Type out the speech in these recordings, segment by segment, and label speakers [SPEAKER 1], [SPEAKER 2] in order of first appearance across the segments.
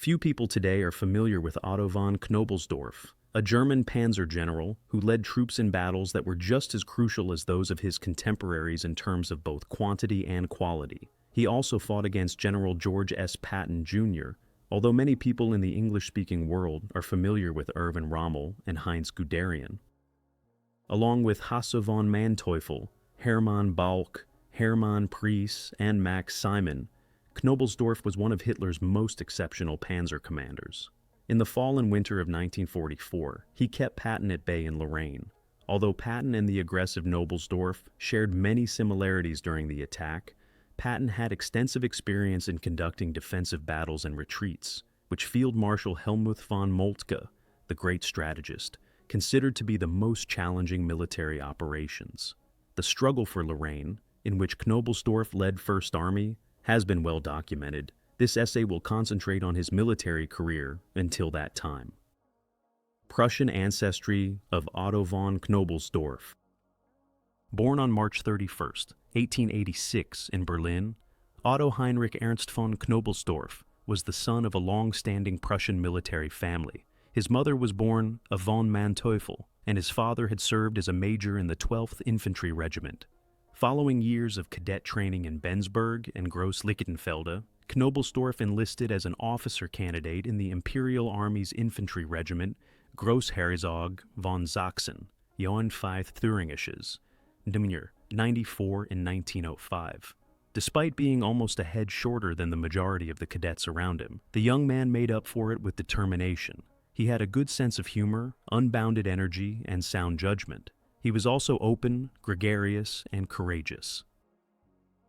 [SPEAKER 1] Few people today are familiar with Otto von Knobelsdorff, a German panzer general who led troops in battles that were just as crucial as those of his contemporaries in terms of both quantity and quality. He also fought against General George S. Patton, Jr., although many people in the English-speaking world are familiar with Erwin Rommel and Heinz Guderian. Along with Hasse von Manteuffel, Hermann Balck, Hermann Priess, and Max Simon, Knobelsdorff was one of Hitler's most exceptional panzer commanders. In the fall and winter of 1944, he kept Patton at bay in Lorraine. Although Patton and the aggressive Knobelsdorff shared many similarities during the attack, Patton had extensive experience in conducting defensive battles and retreats, which Field Marshal Helmuth von Moltke, the great strategist, considered to be the most challenging military operations. The struggle for Lorraine, in which Knobelsdorff led First Army, has been well documented. This essay will concentrate on his military career until that time. Prussian ancestry of Otto von Knobelsdorff. Born on March 31, 1886 in Berlin, Otto Heinrich Ernst von Knobelsdorff was the son of a long-standing Prussian military family. His mother was born of von Manteuffel, and his father had served as a major in the 12th Infantry Regiment. Following years of cadet training in Bensberg and Gross-Lichtenfelde, Knobelsdorff enlisted as an officer candidate in the Imperial Army's Infantry Regiment Großherzog von Sachsen, Johann-5 Thüringisches, Nr. 94 in 1905. Despite being almost a head shorter than the majority of the cadets around him, the young man made up for it with determination. He had a good sense of humor, unbounded energy, and sound judgment. He was also open, gregarious, and courageous.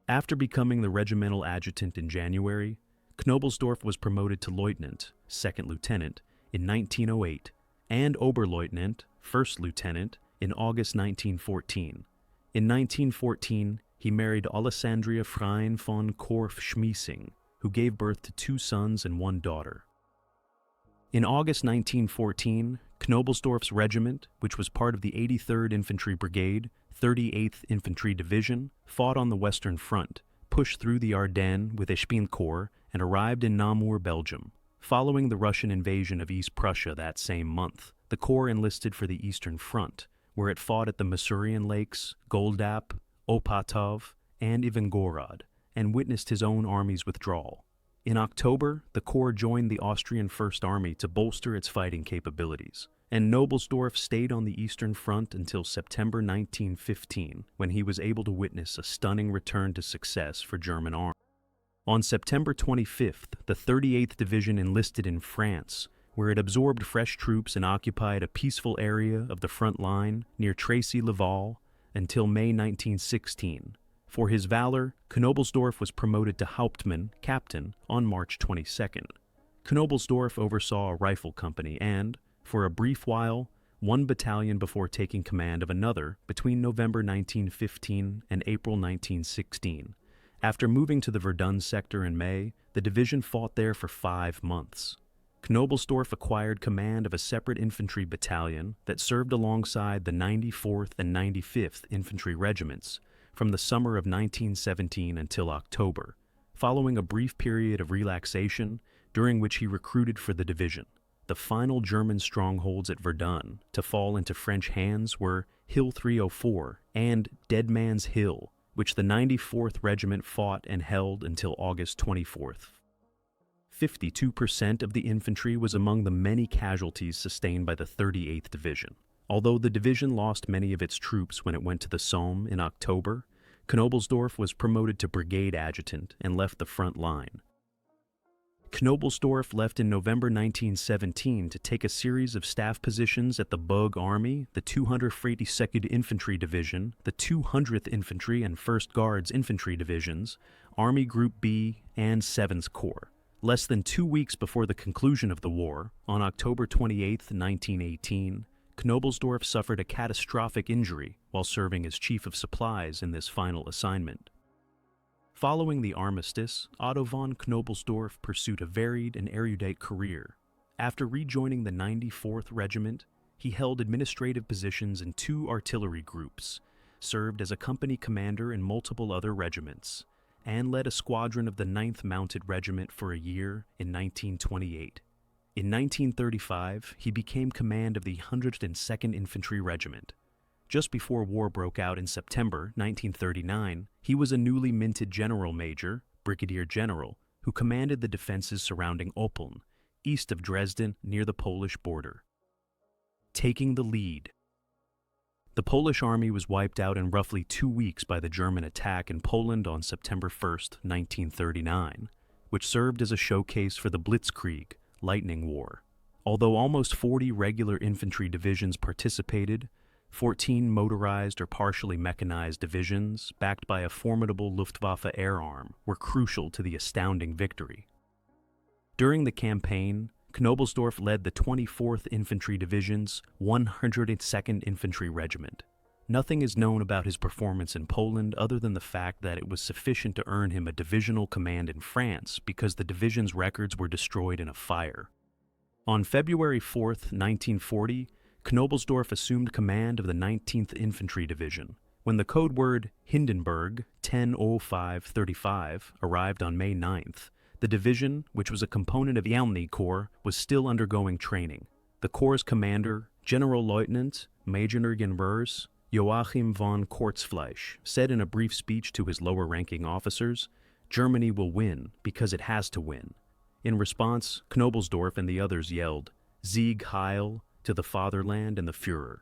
[SPEAKER 1] After becoming the regimental adjutant in January, Knobelsdorff was promoted to lieutenant, second lieutenant, in 1908, and Oberleutnant, first lieutenant, in August 1914. In 1914, he married Alessandria Frein von Korff-Schmiesing, who gave birth to 2 sons and 1 daughter. In August 1914, Knobelsdorff's regiment, which was part of the 83rd Infantry Brigade, 38th Infantry Division, fought on the Western Front, pushed through the Ardennes with Espion Corps, and arrived in Namur, Belgium. Following the Russian invasion of East Prussia that same month, the Corps enlisted for the Eastern Front, where it fought at the Masurian Lakes, Goldap, Opatov, and Ivangorod, and witnessed his own army's withdrawal. In October, the Corps joined the Austrian First Army to bolster its fighting capabilities, and Knobelsdorff stayed on the Eastern Front until September 1915, when he was able to witness a stunning return to success for German army. On September 25th, the 38th Division enlisted in France, where it absorbed fresh troops and occupied a peaceful area of the front line near Tracy-Laval until May 1916. For his valor, Knobelsdorff was promoted to Hauptmann, captain, on March 22nd. Knobelsdorff oversaw a rifle company and, for a brief while, 1 battalion before taking command of another between November 1915 and April 1916. After moving to the Verdun sector in May, the division fought there for 5 months. Knobelsdorff acquired command of a separate infantry battalion that served alongside the 94th and 95th Infantry Regiments from the summer of 1917 until October, following a brief period of relaxation during which he recruited for the division. The final German strongholds at Verdun to fall into French hands were Hill 304 and Dead Man's Hill, which the 94th Regiment fought and held until August 24th. 52% of the infantry was among the many casualties sustained by the 38th Division. Although the division lost many of its troops when it went to the Somme in October, Knobelsdorff was promoted to brigade adjutant and left the front line. Knobelsdorff left in November 1917 to take a series of staff positions at the Bug Army, the 242nd Infantry Division, the 200th Infantry and 1st Guards Infantry Divisions, Army Group B, and 7th Corps. Less than 2 weeks before the conclusion of the war, on October 28, 1918, Knobelsdorff suffered a catastrophic injury while serving as Chief of Supplies in this final assignment. Following the armistice, Otto von Knobelsdorff pursued a varied and erudite career. After rejoining the 94th Regiment, he held administrative positions in 2 artillery groups, served as a company commander in multiple other regiments, and led a squadron of the 9th Mounted Regiment for a year in 1928. In 1935, he became command of the 102nd Infantry Regiment. Just before war broke out in September 1939, he was a newly minted general major, brigadier general, who commanded the defenses surrounding Oppeln, east of Dresden near the Polish border. Taking the lead. The Polish army was wiped out in roughly 2 weeks by the German attack in Poland on September 1, 1939, which served as a showcase for the Blitzkrieg, Lightning War. Although almost 40 regular infantry divisions participated, 14 motorized or partially mechanized divisions, backed by a formidable Luftwaffe air arm, were crucial to the astounding victory. During the campaign, Knobelsdorff led the 24th Infantry Division's 102nd Infantry Regiment. Nothing is known about his performance in Poland other than the fact that it was sufficient to earn him a divisional command in France because the division's records were destroyed in a fire. On February 4, 1940, Knobelsdorff assumed command of the 19th Infantry Division. When the code word Hindenburg 10:05:35 arrived on May 9th, the division, which was a component of Yalny Corps, was still undergoing training. The Corps' commander, Generalleutnant Major Generals Joachim von Kortzfleisch, said in a brief speech to his lower-ranking officers, "Germany will win because it has to win." In response, Knobelsdorff and the others yelled, "Sieg Heil," to the fatherland and the Führer.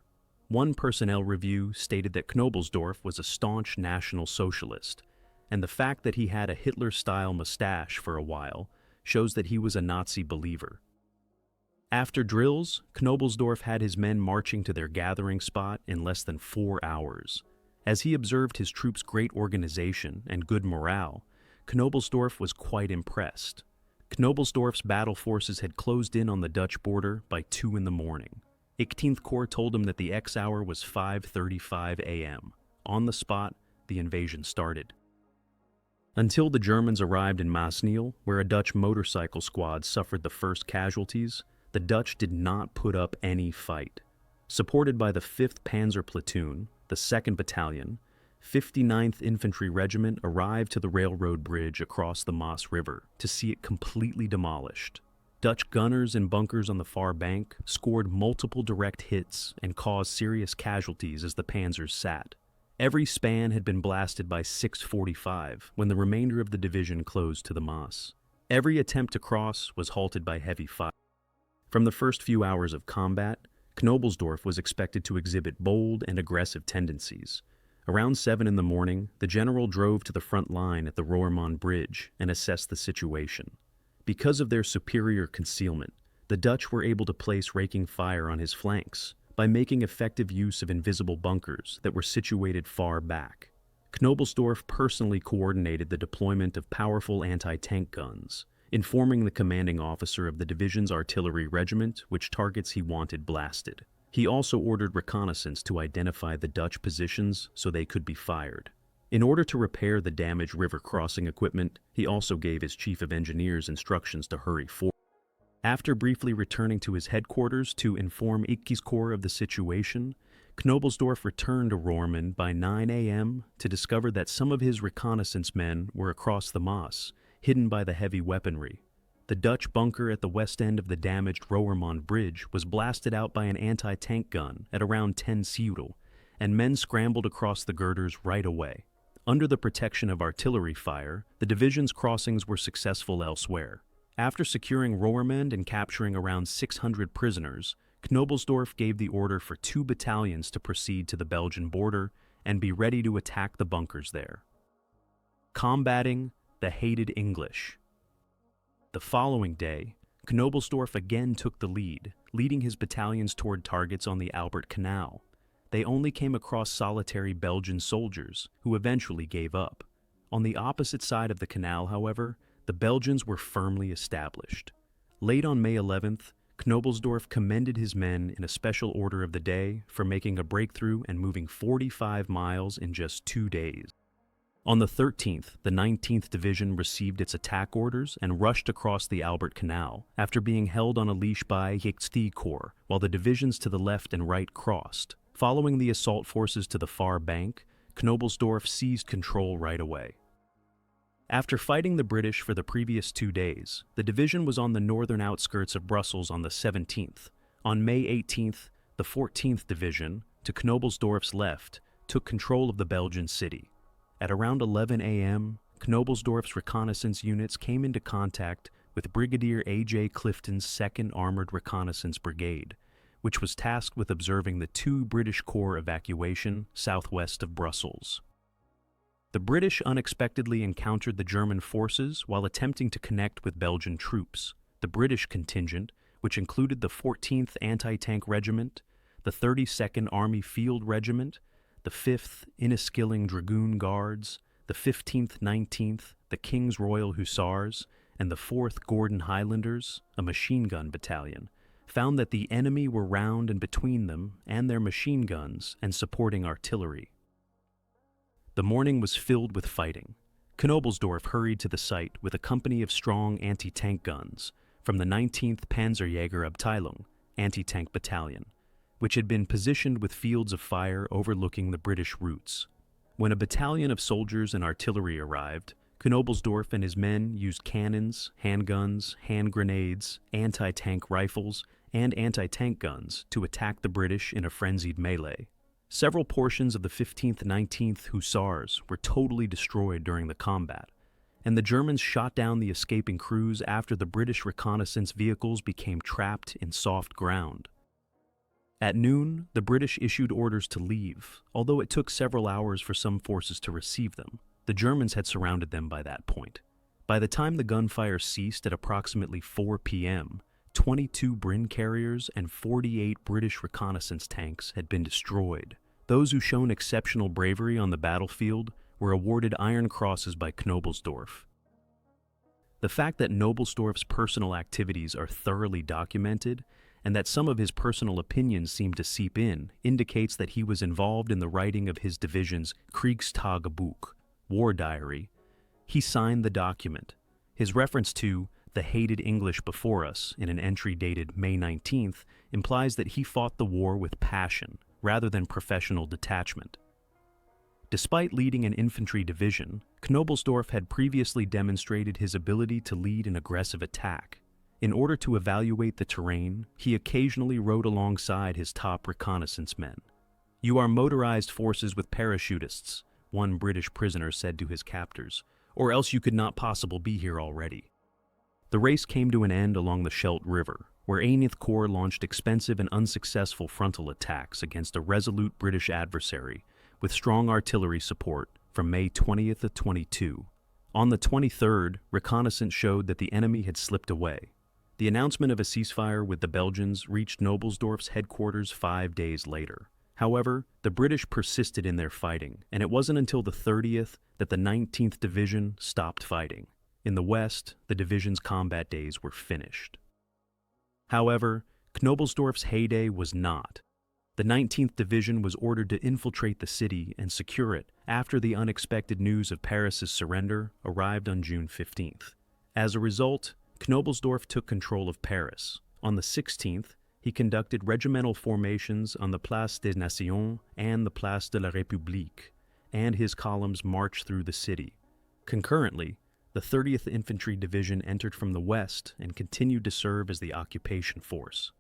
[SPEAKER 1] One personnel review stated that Knobelsdorff was a staunch National Socialist, and the fact that he had a Hitler-style mustache for a while shows that he was a Nazi believer. After drills, Knobelsdorff had his men marching to their gathering spot in less than 4 hours. As he observed his troops' great organization and good morale, Knobelsdorff was quite impressed. Knobelsdorff's battle forces had closed in on the Dutch border by 2 in the morning. 18th Corps told him that the X hour was 5:35 a.m. On the spot, the invasion started. Until the Germans arrived in Masnil, where a Dutch motorcycle squad suffered the first casualties, the Dutch did not put up any fight. Supported by the 5th Panzer Platoon, the 2nd Battalion, 59th Infantry Regiment arrived to the railroad bridge across the Maas River to see it completely demolished. Dutch gunners in bunkers on the far bank scored multiple direct hits and caused serious casualties as the panzers sat. Every span had been blasted by 6:45 when the remainder of the division closed to the Maas. Every attempt to cross was halted by heavy fire. From the first few hours of combat, Knobelsdorff was expected to exhibit bold and aggressive tendencies. Around 7 in the morning, the general drove to the front line at the Roermond Bridge and assessed the situation. Because of their superior concealment, the Dutch were able to place raking fire on his flanks by making effective use of invisible bunkers that were situated far back. Knobelsdorff personally coordinated the deployment of powerful anti-tank guns, informing the commanding officer of the division's artillery regiment which targets he wanted blasted. He also ordered reconnaissance to identify the Dutch positions so they could be fired. In order to repair the damaged river crossing equipment, he also gave his chief of engineers instructions to hurry forward. After briefly returning to his headquarters to inform Ickes Corps of the situation, Knobelsdorff returned to Roermond by 9 a.m. to discover that some of his reconnaissance men were across the Maas, hidden by the heavy weaponry. The Dutch bunker at the west end of the damaged Roermond Bridge was blasted out by an anti-tank gun at around 10 Ciudel, and men scrambled across the girders right away. Under the protection of artillery fire, the division's crossings were successful elsewhere. After securing Roermond and capturing around 600 prisoners, Knobelsdorff gave the order for 2 battalions to proceed to the Belgian border and be ready to attack the bunkers there. Combating the hated English. The following day, Knobelsdorff again took the lead, leading his battalions toward targets on the Albert Canal. They only came across solitary Belgian soldiers, who eventually gave up. On the opposite side of the canal, however, the Belgians were firmly established. Late on May 11th, Knobelsdorff commended his men in a special order of the day for making a breakthrough and moving 45 miles in just 2 days. On the 13th, the 19th Division received its attack orders and rushed across the Albert Canal after being held on a leash by Ickes Corps, while the divisions to the left and right crossed. Following the assault forces to the far bank, Knobelsdorff seized control right away. After fighting the British for the previous 2 days, the division was on the northern outskirts of Brussels on the 17th. On May 18th, the 14th Division, to Knobelsdorff's left, took control of the Belgian city. At around 11 a.m., Knobelsdorff's reconnaissance units came into contact with Brigadier A.J. Clifton's 2nd Armored Reconnaissance Brigade, which was tasked with observing the 2 British Corps evacuation southwest of Brussels. The British unexpectedly encountered the German forces while attempting to connect with Belgian troops. The British contingent, which included the 14th Anti-Tank Regiment, the 32nd Army Field Regiment, the 5th Inniskilling Dragoon Guards, the 15th, 19th, the King's Royal Hussars, and the 4th Gordon Highlanders, a machine gun battalion, found that the enemy were round and between them and their machine guns and supporting artillery. The morning was filled with fighting. Knobelsdorff hurried to the site with a company of strong anti-tank guns from the 19th Panzerjägerabteilung, anti-tank battalion, which had been positioned with fields of fire overlooking the British routes. When a battalion of soldiers and artillery arrived, Knobelsdorff and his men used cannons, handguns, hand grenades, anti-tank rifles, and anti-tank guns to attack the British in a frenzied melee. Several portions of the 15th and 19th Hussars were totally destroyed during the combat, and the Germans shot down the escaping crews after the British reconnaissance vehicles became trapped in soft ground. At noon, the British issued orders to leave, although it took several hours for some forces to receive them. The Germans had surrounded them by that point. By the time the gunfire ceased at approximately 4 p.m., 22 Brin carriers and 48 British reconnaissance tanks had been destroyed. Those who shown exceptional bravery on the battlefield were awarded Iron Crosses by Knobelsdorff. The fact that Knobelsdorff's personal activities are thoroughly documented and that some of his personal opinions seem to seep in indicates that he was involved in the writing of his division's Kriegstagebuch, War Diary. He signed the document. His reference to the hated English before us in an entry dated May 19th implies that he fought the war with passion rather than professional detachment. Despite leading an infantry division, Knobelsdorff had previously demonstrated his ability to lead an aggressive attack. In order to evaluate the terrain, he occasionally rode alongside his top reconnaissance men. "You are motorized forces with parachutists," one British prisoner said to his captors, "or else you could not possibly be here already." The race came to an end along the Scheldt River, where 8th Corps launched expensive and unsuccessful frontal attacks against a resolute British adversary with strong artillery support from May 20th to 22. On the 23rd, reconnaissance showed that the enemy had slipped away. The announcement of a ceasefire with the Belgians reached Knobelsdorff's headquarters 5 days later. However, the British persisted in their fighting, and it wasn't until the 30th that the 19th Division stopped fighting. In the West, the division's combat days were finished. However, Knobelsdorff's heyday was not. The 19th Division was ordered to infiltrate the city and secure it after the unexpected news of Paris's surrender arrived on June 15th. As a result, Knobelsdorff took control of Paris. On the 16th, he conducted regimental formations on the Place des Nations and the Place de la République, and his columns marched through the city. Concurrently, the 30th Infantry Division entered from the west and continued to serve as the occupation force.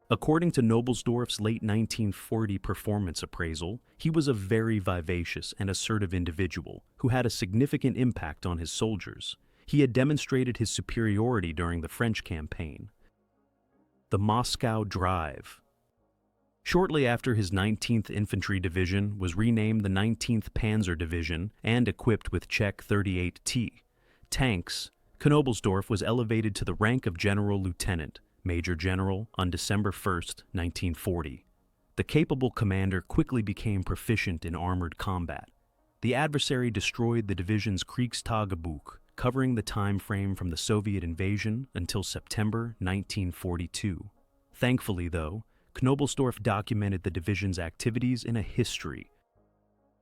[SPEAKER 1] According to Knobelsdorff's late 1940 performance appraisal, he was a very vivacious and assertive individual who had a significant impact on his soldiers. He had demonstrated his superiority during the French campaign. The Moscow Drive. Shortly after his 19th Infantry Division was renamed the 19th Panzer Division and equipped with Czech 38T tanks, Knobelsdorff was elevated to the rank of General Lieutenant, Major General, on December 1st, 1940. The capable commander quickly became proficient in armored combat. The adversary destroyed the division's Kriegstagebuch, covering the time frame from the Soviet invasion until September 1942. Thankfully, though, Knobelsdorff documented the division's activities in a history.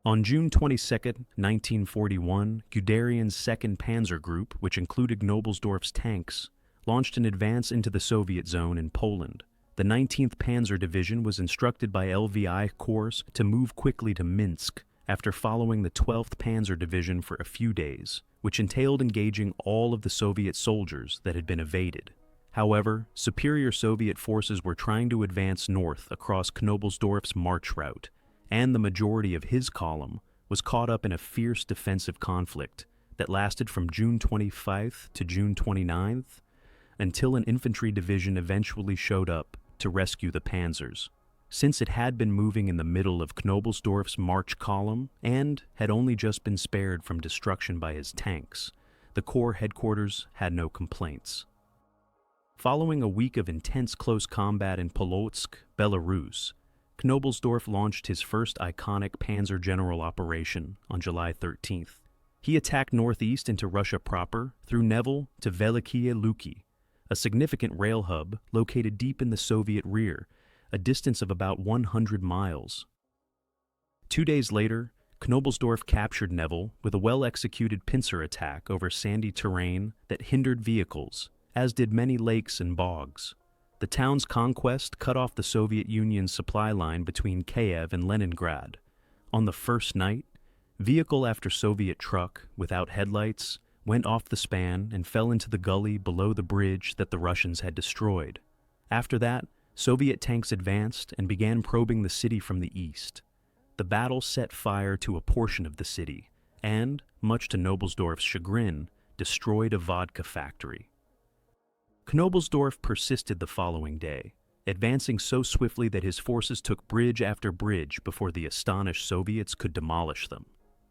[SPEAKER 1] On June 22, 1941, Guderian's 2nd Panzer Group, which included Knobelsdorff's tanks, launched an advance into the Soviet zone in Poland. The 19th Panzer Division was instructed by LVI Corps to move quickly to Minsk after following the 12th Panzer Division for a few days, which entailed engaging all of the Soviet soldiers that had been evaded. However, superior Soviet forces were trying to advance north across Knobelsdorff's march route, and the majority of his column was caught up in a fierce defensive conflict that lasted from June 25th to June 29th, until an infantry division eventually showed up to rescue the panzers. Since it had been moving in the middle of Knobelsdorff's march column and had only just been spared from destruction by his tanks, the Corps headquarters had no complaints. Following a week of intense close combat in Polotsk, Belarus, Knobelsdorff launched his first iconic Panzer General operation on July 13th. He attacked northeast into Russia proper through Nevel to Velikie Luki, a significant rail hub located deep in the Soviet rear, a distance of about 100 miles. 2 days later, Knobelsdorff captured Nevel with a well-executed pincer attack over sandy terrain that hindered vehicles, as did many lakes and bogs. The town's conquest cut off the Soviet Union's supply line between Kiev and Leningrad. On the first night, vehicle after Soviet truck, without headlights, went off the span and fell into the gully below the bridge that the Russians had destroyed. After that, Soviet tanks advanced and began probing the city from the east. The battle set fire to a portion of the city and, much to Knobelsdorff's chagrin, destroyed a vodka factory. Knobelsdorff persisted the following day, advancing so swiftly that his forces took bridge after bridge before the astonished Soviets could demolish them.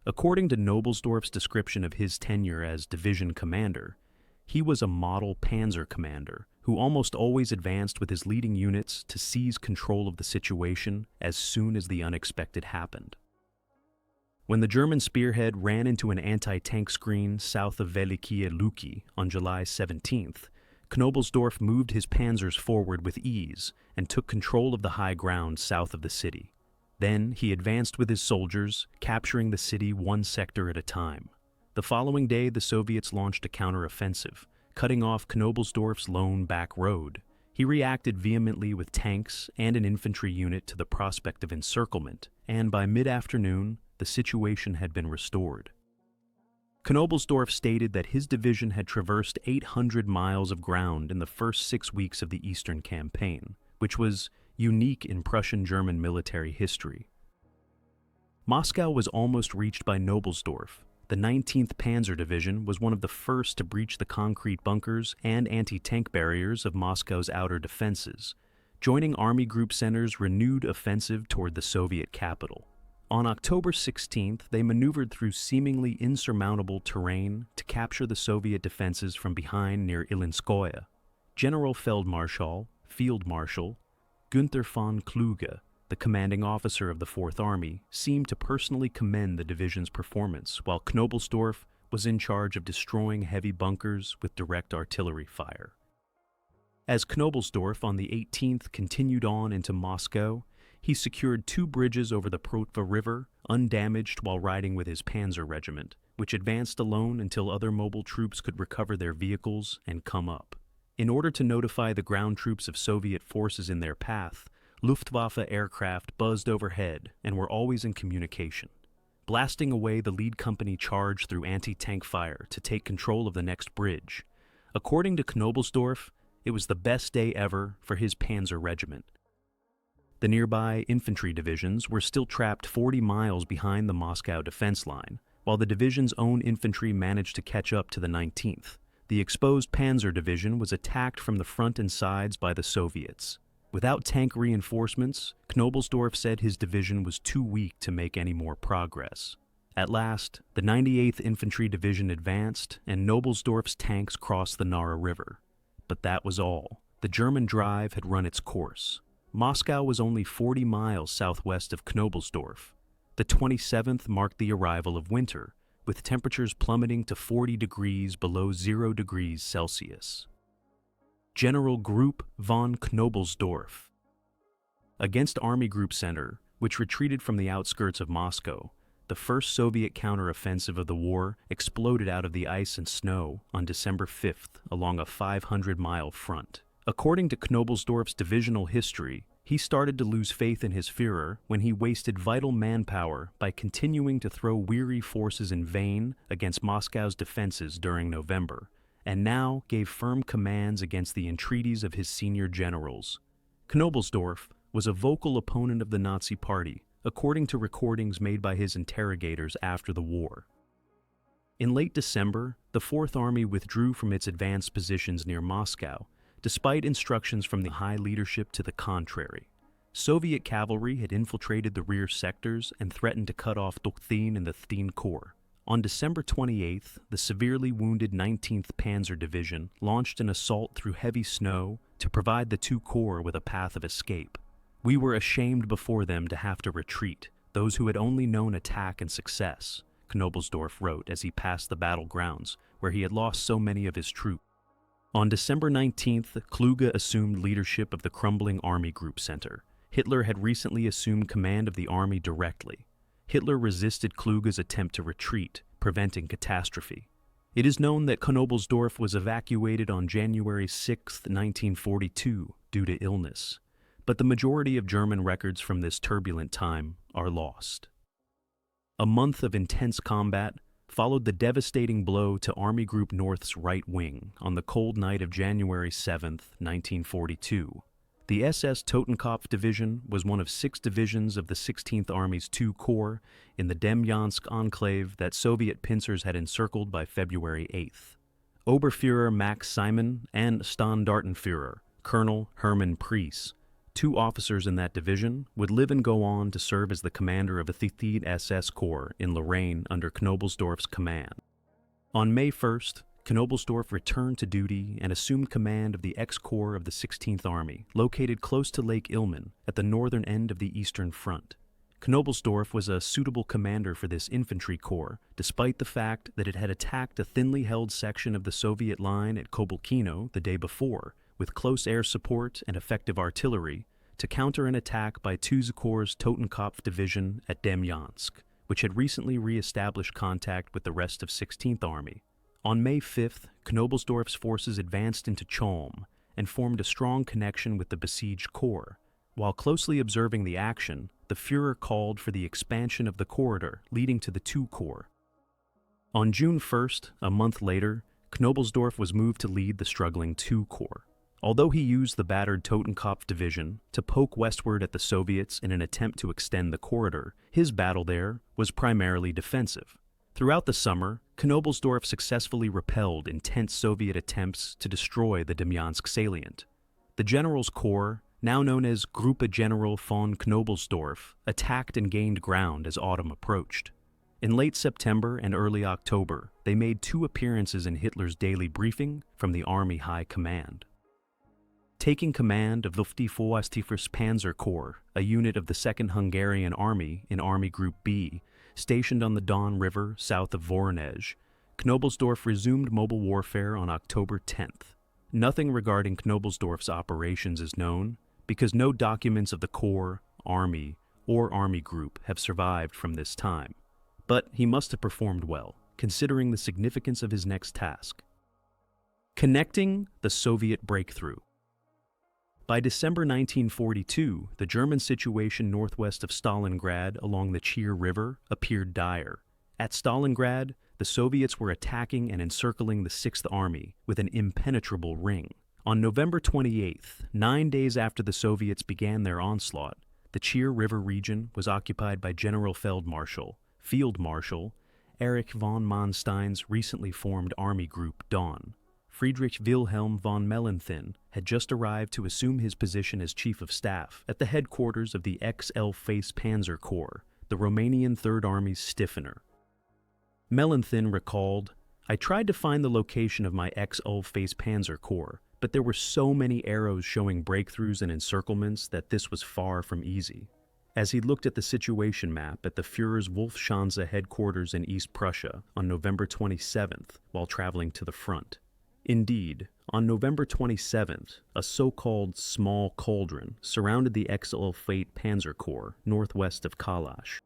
[SPEAKER 1] According to Knobelsdorff's description of his tenure as division commander, he was a model panzer commander who almost always advanced with his leading units to seize control of the situation as soon as the unexpected happened. When the German spearhead ran into an anti-tank screen south of Velikie Luki on July 17th, Knobelsdorff moved his panzers forward with ease and took control of the high ground south of the city. Then he advanced with his soldiers, capturing the city one sector at a time. The following day, the Soviets launched a counteroffensive, cutting off Knobelsdorff's lone back road. He reacted vehemently with tanks and an infantry unit to the prospect of encirclement, and by mid-afternoon, the situation had been restored. Knobelsdorff stated that his division had traversed 800 miles of ground in the first 6 weeks of the Eastern Campaign, which was unique in Prussian-German military history. Moscow was almost reached by Knobelsdorff. The 19th Panzer Division was one of the first to breach the concrete bunkers and anti-tank barriers of Moscow's outer defenses, joining Army Group Center's renewed offensive toward the Soviet capital. On October 16th, they maneuvered through seemingly insurmountable terrain to capture the Soviet defenses from behind near Ilinskoye. General Feldmarschall, Field Marshal, Günther von Kluge, the commanding officer of the Fourth Army, seemed to personally commend the division's performance, while Knobelsdorff was in charge of destroying heavy bunkers with direct artillery fire. As Knobelsdorff on the 18th continued on into Moscow, he secured 2 bridges over the Protva River, undamaged while riding with his panzer regiment, which advanced alone until other mobile troops could recover their vehicles and come up. In order to notify the ground troops of Soviet forces in their path, Luftwaffe aircraft buzzed overhead and were always in communication. Blasting away, the lead company charged through anti-tank fire to take control of the next bridge. According to Knobelsdorff, it was the best day ever for his panzer regiment. The nearby infantry divisions were still trapped 40 miles behind the Moscow defense line, while the division's own infantry managed to catch up to the 19th. The exposed Panzer Division was attacked from the front and sides by the Soviets. Without tank reinforcements, Knobelsdorff said his division was too weak to make any more progress. At last, the 98th Infantry Division advanced, and Knobelsdorff's tanks crossed the Nara River. But that was all. The German drive had run its course. Moscow was only 40 miles southwest of Knobelsdorff. The 27th marked the arrival of winter, with temperatures plummeting to 40 degrees below 0 degrees Celsius. General Group von Knobelsdorff. Against Army Group Center, which retreated from the outskirts of Moscow, the first Soviet counteroffensive of the war exploded out of the ice and snow on December 5th along a 500-mile front. According to Knobelsdorff's divisional history, He started to lose faith in his Führer when he wasted vital manpower by continuing to throw weary forces in vain against Moscow's defenses during November, and now gave firm commands against the entreaties of his senior generals. Knobelsdorff was a vocal opponent of the Nazi Party, according to recordings made by his interrogators after the war. In late December, the Fourth Army withdrew from its advanced positions near Moscow, despite instructions from the high leadership to the contrary. Soviet cavalry had infiltrated the rear sectors and threatened to cut off Dukhin and the Thin Corps. On December 28th, the severely wounded 19th Panzer Division launched an assault through heavy snow to provide the two corps with a path of escape. We were ashamed before them to have to retreat, those who had only known attack and success, Knobelsdorff wrote as he passed the battlegrounds, where he had lost so many of his troops. On December 19th, Kluge assumed leadership of the crumbling Army Group Center. Hitler had recently assumed command of the army directly. Hitler resisted Kluge's attempt to retreat, preventing catastrophe. It is known that Knobelsdorff was evacuated on January 6, 1942, due to illness, but the majority of German records from this turbulent time are lost. A month of intense combat followed the devastating blow to Army Group North's right wing on the cold night of January 7, 1942. The SS Totenkopf Division was one of 6 divisions of the 16th Army's 2 Corps in the Demyansk enclave that Soviet pincers had encircled by February 8th. Oberführer Max Simon and Standartenführer Colonel Hermann Priess, 2 officers in that division, would live and go on to serve as the commander of a 13th SS Corps in Lorraine under Knobelsdorff's command. On May 1st, Knobelsdorff returned to duty and assumed command of the X-Corps of the 16th Army, located close to Lake Ilmen at the northern end of the Eastern Front. Knobelsdorff was a suitable commander for this infantry corps, despite the fact that it had attacked a thinly held section of the Soviet line at Kobalkino the day before, with close air support and effective artillery, to counter an attack by II Corps' Totenkopf Division at Demyansk, which had recently re-established contact with the rest of 16th Army. On May 5th, Knobelsdorff's forces advanced into Cholm and formed a strong connection with the besieged corps. While closely observing the action, the Führer called for the expansion of the corridor leading to the II Corps. On June 1st, a month later, Knobelsdorff was moved to lead the struggling II Corps. Although he used the battered Totenkopf Division to poke westward at the Soviets in an attempt to extend the corridor, his battle there was primarily defensive. Throughout the summer, Knobelsdorff successfully repelled intense Soviet attempts to destroy the Demyansk salient. The general's corps, now known as Gruppe General von Knobelsdorff, attacked and gained ground as autumn approached. In late September and early October, they made 2 appearances in Hitler's daily briefing from the Army High Command. Taking command of the 51st Panzer Corps, a unit of the 2nd Hungarian Army in Army Group B, stationed on the Don River south of Voronezh, Knobelsdorff resumed mobile warfare on October 10th. Nothing regarding Knobelsdorff's operations is known, because no documents of the Corps, Army, or Army Group have survived from this time. But he must have performed well, considering the significance of his next task. Connecting the Soviet breakthrough. By December 1942, the German situation northwest of Stalingrad along the Chir River appeared dire. At Stalingrad, the Soviets were attacking and encircling the 6th Army with an impenetrable ring. On November 28th, 9 days after the Soviets began their onslaught, the Chir River region was occupied by Field Marshal Erich von Manstein's recently formed Army Group Dawn. Friedrich Wilhelm von Mellenthin had just arrived to assume his position as Chief of Staff at the headquarters of the XL Panzer Corps, the Romanian Third Army's stiffener. Mellenthin recalled, "I tried to find the location of my XL Panzer Corps, but there were so many arrows showing breakthroughs and encirclements that this was far from easy." As he looked at the situation map at the Führer's Wolfschanze headquarters in East Prussia on November 27th while traveling to the front. Indeed, on November 27th, a so-called small cauldron surrounded the XL Panzer Corps northwest of Kalash.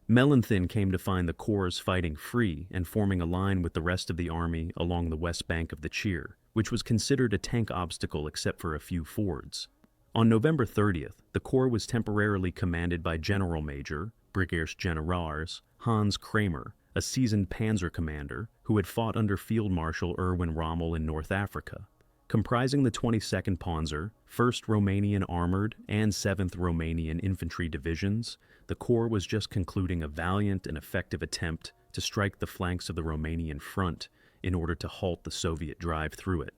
[SPEAKER 1] Mellenthin came to find the corps fighting free and forming a line with the rest of the army along the west bank of the Chir, which was considered a tank obstacle except for a few fords. On November 30th, the Corps was temporarily commanded by General Major, Brigadier-Generals, Hans Kramer, a seasoned panzer commander who had fought under Field Marshal Erwin Rommel in North Africa. Comprising the 22nd Panzer, 1st Romanian Armored, and 7th Romanian Infantry Divisions, the Corps was just concluding a valiant and effective attempt to strike the flanks of the Romanian front in order to halt the Soviet drive through it.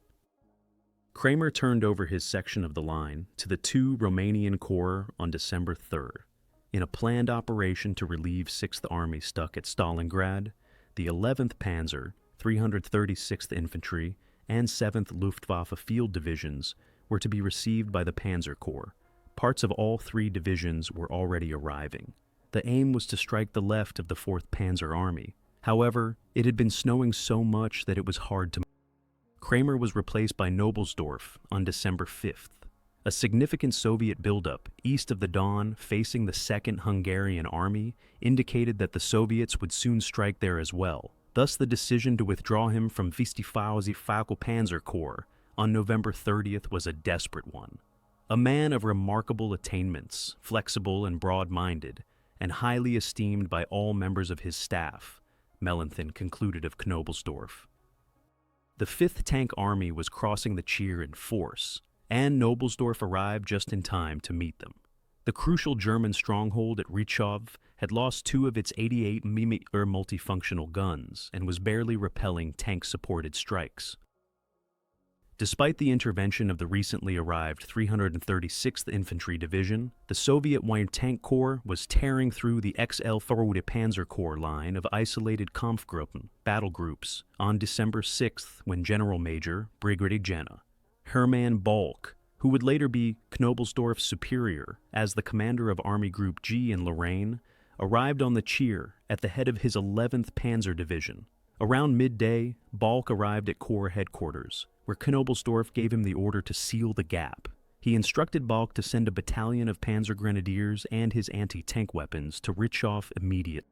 [SPEAKER 1] Kramer turned over his section of the line to the 2 Romanian Corps on December 3rd. In a planned operation to relieve 6th Army stuck at Stalingrad, the 11th Panzer, 336th Infantry, and 7th Luftwaffe Field Divisions were to be received by the Panzer Corps. Parts of all 3 divisions were already arriving. The aim was to strike the left of the 4th Panzer Army. However, it had been snowing so much that it was hard to move. Kramer was replaced by Knobelsdorff on December 5th. A significant Soviet buildup east of the Don facing the 2nd Hungarian Army indicated that the Soviets would soon strike there as well. Thus, the decision to withdraw him from 25th Panzer Corps on November 30th was a desperate one. A man of remarkable attainments, flexible and broad-minded, and highly esteemed by all members of his staff, Mellenthin concluded of Knobelsdorff. The 5th Tank Army was crossing the Chir in force, and Knobelsdorff arrived just in time to meet them. The crucial German stronghold at Richov had lost 2 of its 88mm multifunctional guns and was barely repelling tank-supported strikes. Despite the intervention of the recently arrived 336th Infantry Division, the Soviet Wide Tank Corps was tearing through the XL Vorwärts Panzer Corps line of isolated Kampfgruppen, battle groups, on December 6th when General Major, Brigadier Hermann Balck, who would later be Knobelsdorff's superior as the commander of Army Group G in Lorraine, arrived on the Chir at the head of his 11th Panzer Division. Around midday, Balck arrived at Corps headquarters, where Knobelsdorff gave him the order to seal the gap. He instructed Balck to send a battalion of Panzer Grenadiers and his anti-tank weapons to Richov immediately.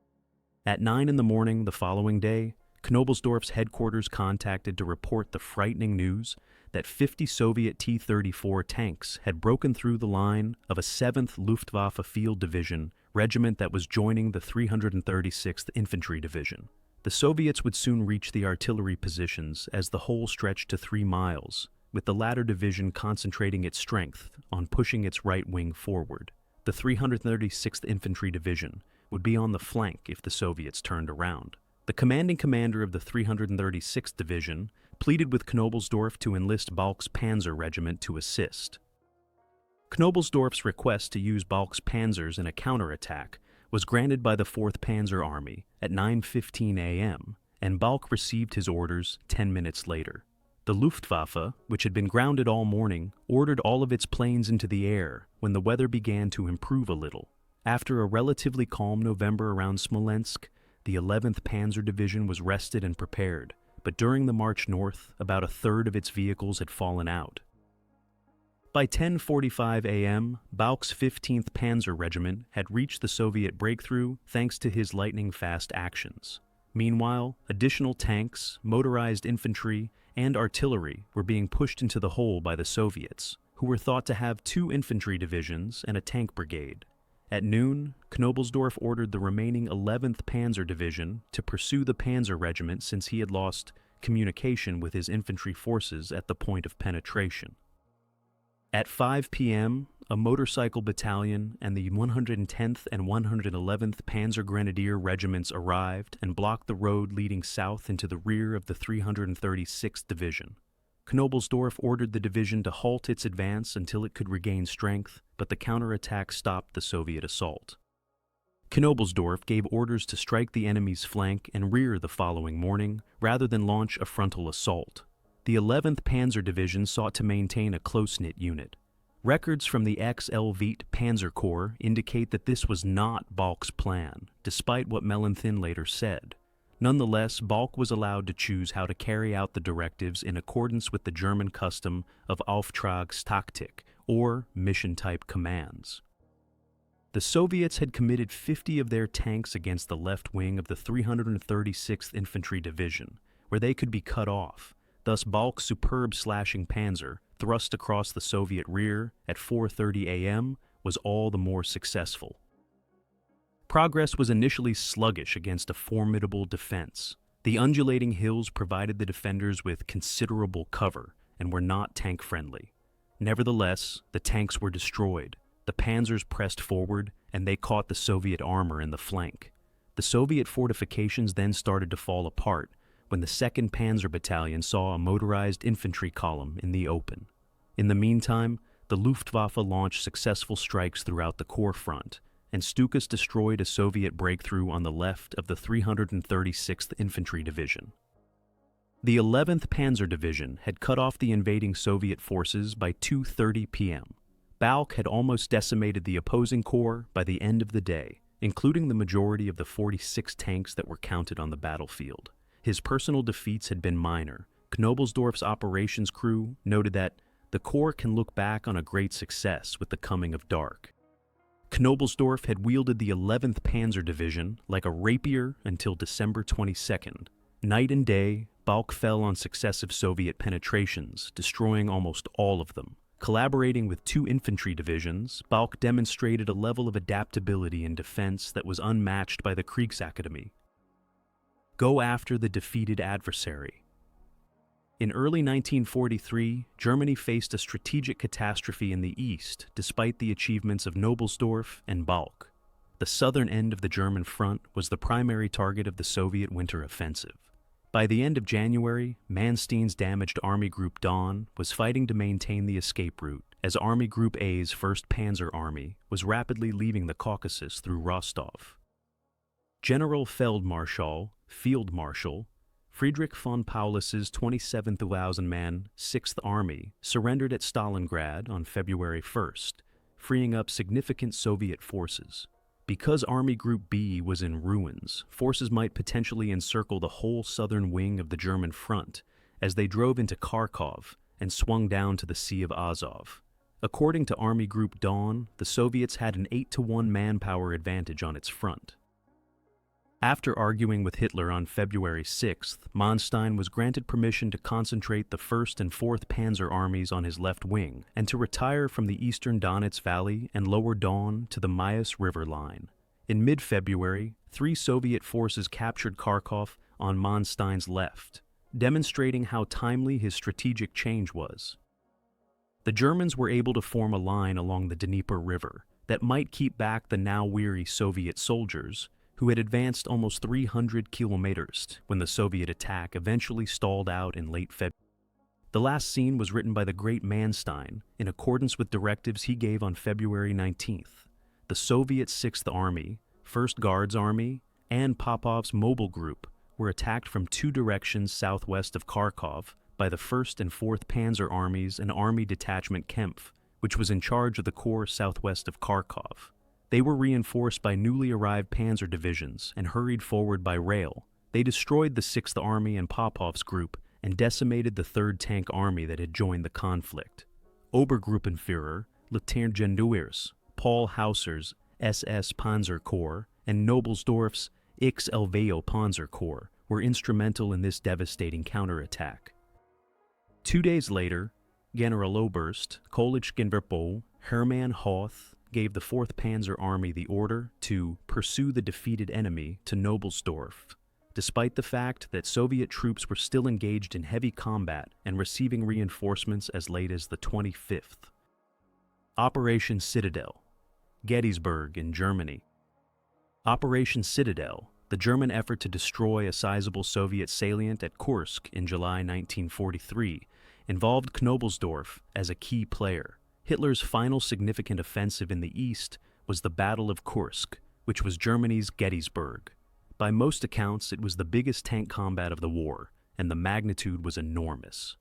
[SPEAKER 1] At 9 in the morning the following day, Knobelsdorff's headquarters contacted to report the frightening news that 50 Soviet T-34 tanks had broken through the line of a 7th Luftwaffe Field Division regiment that was joining the 336th Infantry Division. The Soviets would soon reach the artillery positions as the whole stretched to 3 miles, with the latter division concentrating its strength on pushing its right wing forward. The 336th Infantry Division would be on the flank if the Soviets turned around. The commanding commander of the 336th Division pleaded with Knobelsdorff to enlist Balck's Panzer Regiment to assist. Knobelsdorff's request to use Balck's panzers in a counterattack was granted by the 4th Panzer Army at 9:15 a.m., and Balck received his orders 10 minutes later. The Luftwaffe, which had been grounded all morning, ordered all of its planes into the air when the weather began to improve a little. After a relatively calm November around Smolensk, the 11th Panzer Division was rested and prepared, but during the march north, about a third of its vehicles had fallen out. By 10:45 a.m., Balck's 15th Panzer Regiment had reached the Soviet breakthrough thanks to his lightning-fast actions. Meanwhile, additional tanks, motorized infantry, and artillery were being pushed into the hole by the Soviets, who were thought to have 2 infantry divisions and a tank brigade. At noon, Knobelsdorff ordered the remaining 11th Panzer Division to pursue the Panzer Regiment since he had lost communication with his infantry forces at the point of penetration. At 5 p.m., a motorcycle battalion and the 110th and 111th Panzer Grenadier Regiments arrived and blocked the road leading south into the rear of the 336th Division. Knobelsdorff ordered the division to halt its advance until it could regain strength, but the counterattack stopped the Soviet assault. Knobelsdorff gave orders to strike the enemy's flank and rear the following morning, rather than launch a frontal assault. The 11th Panzer Division sought to maintain a close-knit unit. Records from the XL-Veit Panzer Corps indicate that this was not Balck's plan, despite what Mellenthin later said. Nonetheless, Balck was allowed to choose how to carry out the directives in accordance with the German custom of Auftragstaktik, or mission-type commands. The Soviets had committed 50 of their tanks against the left wing of the 336th Infantry Division, where they could be cut off. Thus Balck's superb slashing panzer, thrust across the Soviet rear at 4:30 a.m., was all the more successful. Progress was initially sluggish against a formidable defense. The undulating hills provided the defenders with considerable cover and were not tank-friendly. Nevertheless, the tanks were destroyed. The panzers pressed forward, and they caught the Soviet armor in the flank. The Soviet fortifications then started to fall apart when the 2nd Panzer Battalion saw a motorized infantry column in the open. In the meantime, the Luftwaffe launched successful strikes throughout the Corps front, and Stukas destroyed a Soviet breakthrough on the left of the 336th Infantry Division. The 11th Panzer Division had cut off the invading Soviet forces by 2:30 p.m. Balck had almost decimated the opposing corps by the end of the day, including the majority of the 46 tanks that were counted on the battlefield. His personal defeats had been minor. Knobelsdorff's operations crew noted that the Corps can look back on a great success with the coming of dark. Knobelsdorff had wielded the 11th Panzer Division like a rapier until December 22nd. Night and day, Balck fell on successive Soviet penetrations, destroying almost all of them. Collaborating with 2 infantry divisions, Balck demonstrated a level of adaptability in defense that was unmatched by the Kriegsakademie. Go after the defeated adversary. In early 1943, Germany faced a strategic catastrophe in the east despite the achievements of Knobelsdorff and Balck. The southern end of the German front was the primary target of the Soviet winter offensive. By the end of January, Manstein's damaged Army Group Dawn was fighting to maintain the escape route, as Army Group A's 1st Panzer Army was rapidly leaving the Caucasus through Rostov. General Field Marshal Friedrich von Paulus's 27th Wausenmann 6th Army surrendered at Stalingrad on February 1st, freeing up significant Soviet forces. Because Army Group B was in ruins, forces might potentially encircle the whole southern wing of the German front as they drove into Kharkov and swung down to the Sea of Azov. According to Army Group Dawn, the Soviets had an 8-to-1 manpower advantage on its front. After arguing with Hitler on February 6th, Manstein was granted permission to concentrate the 1st and 4th Panzer armies on his left wing and to retire from the eastern Donets Valley and lower Don to the Mayas River line. In mid-February, 3 Soviet forces captured Kharkov on Manstein's left, demonstrating how timely his strategic change was. The Germans were able to form a line along the Dnieper River that might keep back the now weary Soviet soldiers, who had advanced almost 300 kilometers when the Soviet attack eventually stalled out in late February. The last scene was written by the great Manstein in accordance with directives he gave on February 19th. The Soviet 6th Army, 1st Guards Army, and Popov's Mobile Group were attacked from 2 directions southwest of Kharkov by the 1st and 4th Panzer Armies and Army Detachment Kempf, which was in charge of the corps southwest of Kharkov. They were reinforced by newly arrived panzer divisions and hurried forward by rail. They destroyed the 6th Army and Popov's group and decimated the 3rd Tank Army that had joined the conflict. Obergruppenführer Lieutenant Generals Paul Hauser's SS Panzer Corps and Knobelsdorff's XLVO Panzer Corps were instrumental in this devastating counterattack. 2 days later, Generaloberst Kolichenverpo Hermann Hoth gave the 4th Panzer Army the order to pursue the defeated enemy to Knobelsdorff, despite the fact that Soviet troops were still engaged in heavy combat and receiving reinforcements as late as the 25th. Operation Citadel, Gettysburg in Germany. Operation Citadel, the German effort to destroy a sizable Soviet salient at Kursk in July 1943, involved Knobelsdorff as a key player. Hitler's final significant offensive in the east was the Battle of Kursk, which was Germany's Gettysburg. By most accounts, it was the biggest tank combat of the war, and the magnitude was enormous.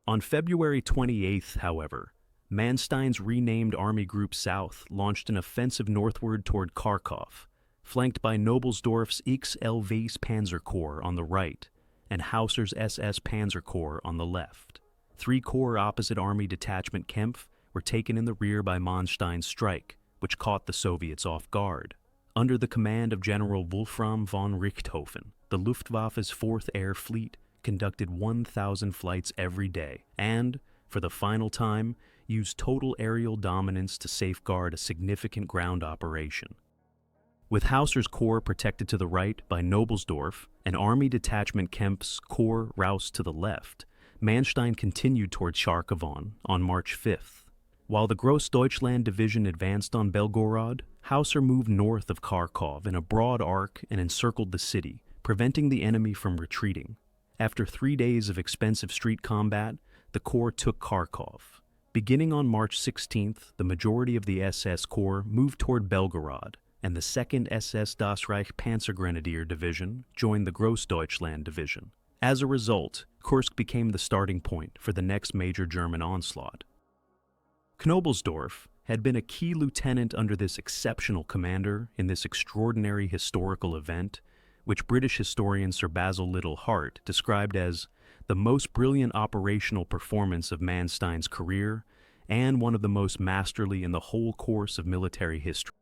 [SPEAKER 1] On February 28th, however, Manstein's renamed Army Group South launched an offensive northward toward Kharkov, flanked by Knobelsdorff's XLV's Panzer Corps on the right and Hauser's SS Panzer Corps on the left. 3 corps opposite Army Detachment Kempf were taken in the rear by Manstein's strike, which caught the Soviets off guard. Under the command of General Wolfram von Richthofen, the Luftwaffe's 4th Air Fleet conducted 1,000 flights every day, and, for the final time, used total aerial dominance to safeguard a significant ground operation. With Hauser's corps protected to the right by Knobelsdorff and Army Detachment Kempf's corps roused to the left, Manstein continued toward Charkow on March 5th. While the Großdeutschland Division advanced on Belgorod, Hauser moved north of Kharkov in a broad arc and encircled the city, preventing the enemy from retreating. After 3 days of expensive street combat, the corps took Kharkov. Beginning on March 16th, the majority of the SS Corps moved toward Belgorod, and the 2nd SS Das Reich Panzergrenadier Division joined the Großdeutschland Division. As a result, Kursk became the starting point for the next major German onslaught. Knobelsdorff had been a key lieutenant under this exceptional commander in this extraordinary historical event, which British historian Sir Basil Liddell Hart described as the most brilliant operational performance of Manstein's career and one of the most masterly in the whole course of military history.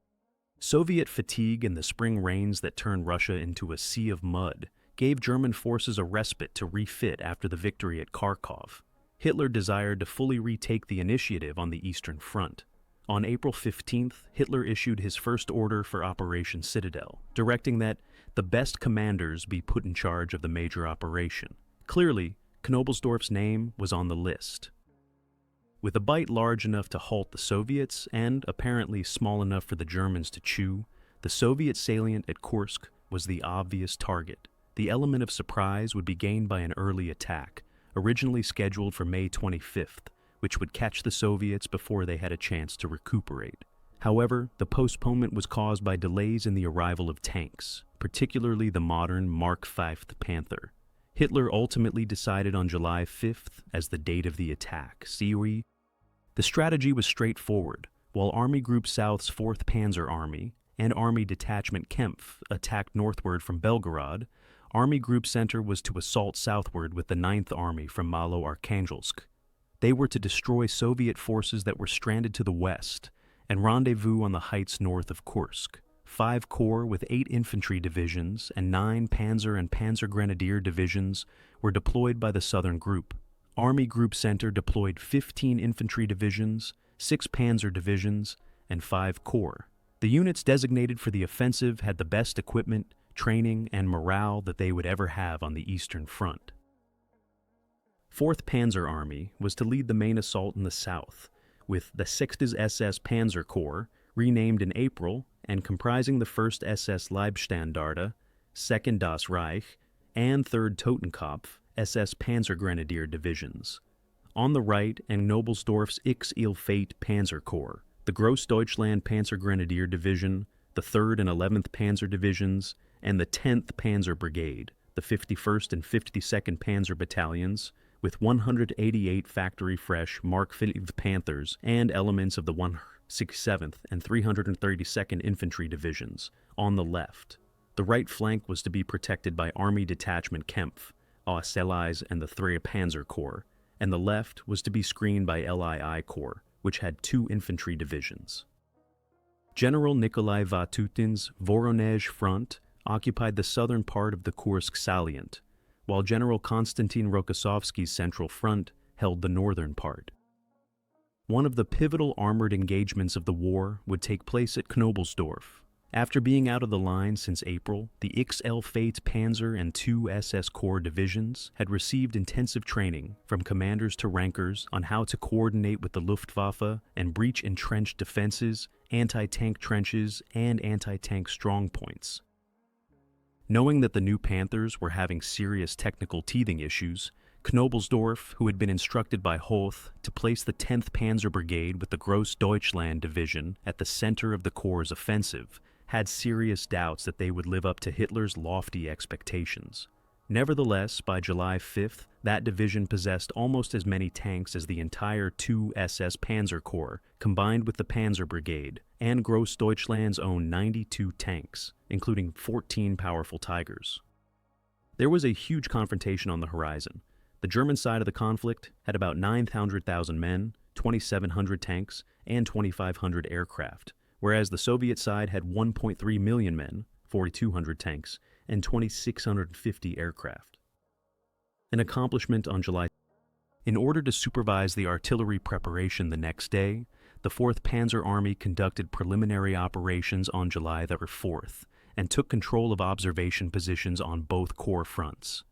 [SPEAKER 1] Soviet fatigue and the spring rains that turned Russia into a sea of mud gave German forces a respite to refit after the victory at Kharkov. Hitler desired to fully retake the initiative on the Eastern Front. On April 15th, Hitler issued his first order for Operation Citadel, directing that the best commanders be put in charge of the major operation. Clearly, Knobelsdorff's name was on the list. With a bite large enough to halt the Soviets and apparently small enough for the Germans to chew, the Soviet salient at Kursk was the obvious target. The element of surprise would be gained by an early attack, originally scheduled for May 25th, which would catch the Soviets before they had a chance to recuperate. However, the postponement was caused by delays in the arrival of tanks, particularly the modern Mark V Panther. Hitler ultimately decided on July 5th as the date of the attack. The strategy was straightforward. While Army Group South's 4th Panzer Army and Army Detachment Kempf attacked northward from Belgorod, Army Group Center was to assault southward with the 9th Army from Malo-Arkhangelsk. They were to destroy Soviet forces that were stranded to the west and rendezvous on the heights north of Kursk. 5 corps with 8 infantry divisions and 9 Panzer and Panzer Grenadier divisions were deployed by the Southern Group. Army Group Center deployed 15 infantry divisions, 6 Panzer divisions, and 5 corps. The units designated for the offensive had the best equipment, training, and morale that they would ever have on the Eastern Front. 4th Panzer Army was to lead the main assault in the south, with the 6th SS Panzer Corps, renamed in April and comprising the 1st SS Leibstandarte, 2nd Das Reich, and 3rd Totenkopf SS Panzergrenadier divisions. On the right, and Knobelsdorff's X-Ilfate Panzer Corps, the Großdeutschland Panzergrenadier Division, the 3rd and 11th Panzer Divisions, and the 10th Panzer Brigade, the 51st and 52nd Panzer Battalions, with 188 factory-fresh Mark V Panthers and elements of the 167th and 332nd Infantry Divisions on the left. The right flank was to be protected by Army Detachment Kempf, Auxilies, and the 3rd Panzer Corps, and the left was to be screened by LII Corps, which had 2 infantry divisions. General Nikolai Vatutin's Voronezh Front occupied the southern part of the Kursk salient, while General Konstantin Rokossovsky's Central Front held the northern part. One of the pivotal armored engagements of the war would take place at Knobelsdorff. After being out of the line since April, the X-Ilfate Panzer and 2 SS Corps divisions had received intensive training from commanders to rankers on how to coordinate with the Luftwaffe and breach entrenched defenses, anti-tank trenches, and anti-tank strongpoints. Knowing that the new Panthers were having serious technical teething issues, Knobelsdorff, who had been instructed by Hoth to place the 10th Panzer Brigade with the Großdeutschland Division at the center of the Corps' offensive, had serious doubts that they would live up to Hitler's lofty expectations. Nevertheless, by July 5th, that division possessed almost as many tanks as the entire 2 SS Panzer Corps, combined with the Panzer Brigade, and Großdeutschland's own 92 tanks, including 14 powerful Tigers. There was a huge confrontation on the horizon. The German side of the conflict had about 900,000 men, 2,700 tanks, and 2,500 aircraft, whereas the Soviet side had 1.3 million men, 4,200 tanks, and 2,650 aircraft. An accomplishment on July. In order to supervise the artillery preparation the next day, the 4th Panzer Army conducted preliminary operations on July the 4th and took control of observation positions on both corps fronts.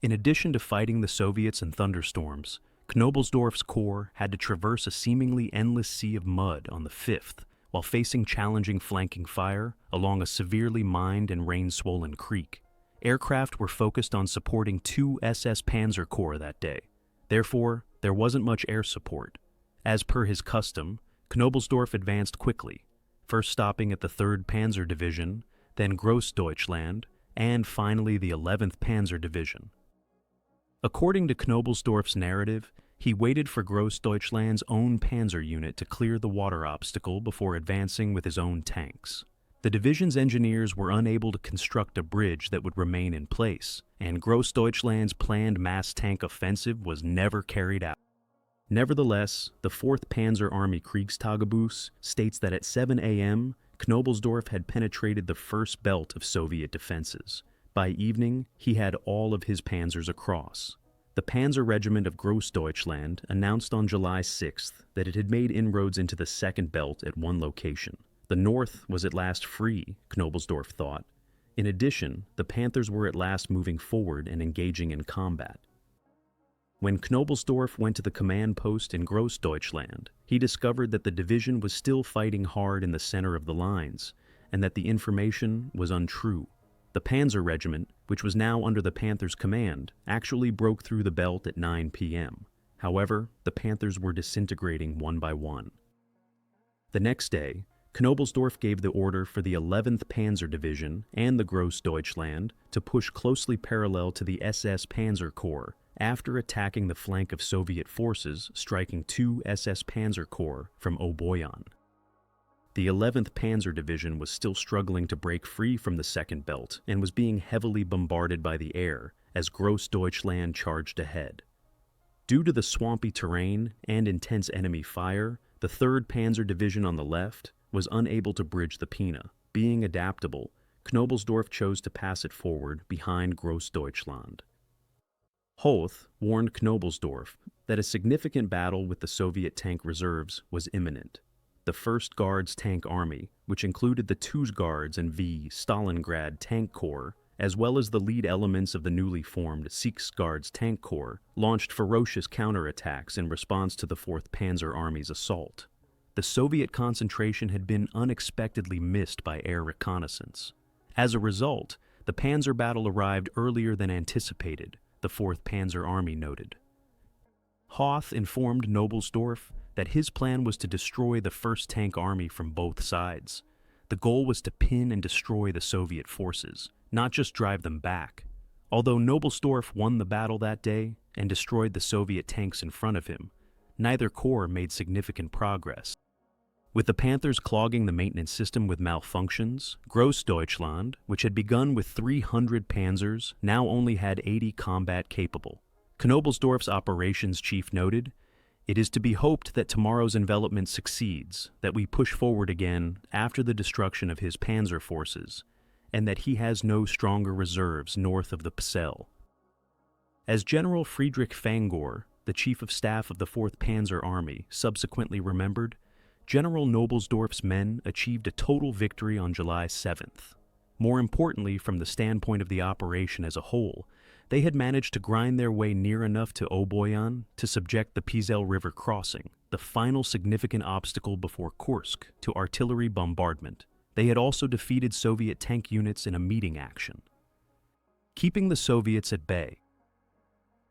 [SPEAKER 1] In addition to fighting the Soviets in thunderstorms, Knobelsdorff's corps had to traverse a seemingly endless sea of mud on the 5th while facing challenging flanking fire along a severely mined and rain-swollen creek. Aircraft were focused on supporting 2 SS Panzer Corps that day. Therefore, there wasn't much air support. As per his custom, Knobelsdorff advanced quickly, first stopping at the 3rd Panzer Division, then Grossdeutschland, and finally the 11th Panzer Division. According to Knobelsdorff's narrative, he waited for Grossdeutschland's own panzer unit to clear the water obstacle before advancing with his own tanks. The division's engineers were unable to construct a bridge that would remain in place, and Grossdeutschland's planned mass tank offensive was never carried out. Nevertheless, the 4th Panzer Army Kriegstagebuch states that at 7 a.m., Knobelsdorff had penetrated the first belt of Soviet defenses. By evening, he had all of his panzers across. The Panzer Regiment of Grossdeutschland announced on July 6th that it had made inroads into the 2nd belt at one location. The North was at last free, Knobelsdorff thought. In addition, the Panthers were at last moving forward and engaging in combat. When Knobelsdorff went to the command post in Grossdeutschland, he discovered that the division was still fighting hard in the center of the lines, and that the information was untrue. The Panzer Regiment, which was now under the Panthers' command, actually broke through the belt at 9 p.m. However, the Panthers were disintegrating one by one. The next day, Knobelsdorff gave the order for the 11th Panzer Division and the Grossdeutschland to push closely parallel to the SS Panzer Corps after attacking the flank of Soviet forces, striking 2 SS Panzer Corps from Oboyan. The 11th Panzer Division was still struggling to break free from the 2nd belt and was being heavily bombarded by the air as Grossdeutschland charged ahead. Due to the swampy terrain and intense enemy fire, the 3rd Panzer Division on the left was unable to bridge the Pina. Being adaptable, Knobelsdorff chose to pass it forward behind Grossdeutschland. Hoth warned Knobelsdorff that a significant battle with the Soviet tank reserves was imminent. The 1st Guards Tank Army, which included the 2nd Guards and V Stalingrad Tank Corps, as well as the lead elements of the newly formed 6th Guards Tank Corps, launched ferocious counterattacks in response to the 4th Panzer Army's assault. The Soviet concentration had been unexpectedly missed by air reconnaissance. As a result, the panzer battle arrived earlier than anticipated, the 4th Panzer Army noted. Hoth informed Knobelsdorff that his plan was to destroy the 1st Tank Army from both sides. The goal was to pin and destroy the Soviet forces, not just drive them back. Although Knobelsdorff won the battle that day and destroyed the Soviet tanks in front of him, neither corps made significant progress. With the Panthers clogging the maintenance system with malfunctions, Grossdeutschland, which had begun with 300 panzers, now only had 80 combat capable. Knobelsdorff's operations chief noted, "It is to be hoped that tomorrow's envelopment succeeds, that we push forward again after the destruction of his panzer forces, and that he has no stronger reserves north of the Psel." As General Friedrich Fangor, the chief of staff of the 4th Panzer Army, subsequently remembered, General Knobelsdorff's men achieved a total victory on July 7th. More importantly, from the standpoint of the operation as a whole, they had managed to grind their way near enough to Oboyan to subject the Psel River crossing, the final significant obstacle before Kursk, to artillery bombardment. They had also defeated Soviet tank units in a meeting action. Keeping the Soviets at bay.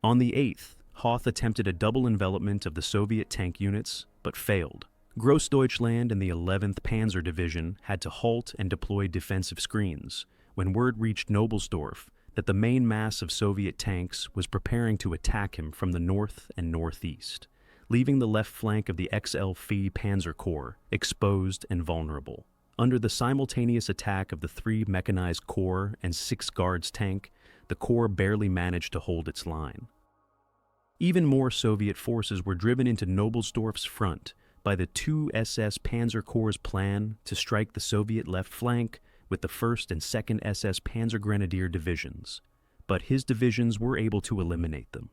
[SPEAKER 1] On the 8th, Hoth attempted a double envelopment of the Soviet tank units, but failed. Grossdeutschland and the 11th Panzer Division had to halt and deploy defensive screens when word reached Knobelsdorff that the main mass of Soviet tanks was preparing to attack him from the north and northeast, leaving the left flank of the XL-Phi Panzer Corps exposed and vulnerable. Under the simultaneous attack of the 3 Mechanized Corps and 6 Guards tank, the Corps barely managed to hold its line. Even more Soviet forces were driven into Knobelsdorff's front by the 2 SS Panzer Corps' plan to strike the Soviet left flank with the 1st and 2nd SS Panzer Grenadier divisions, but his divisions were able to eliminate them.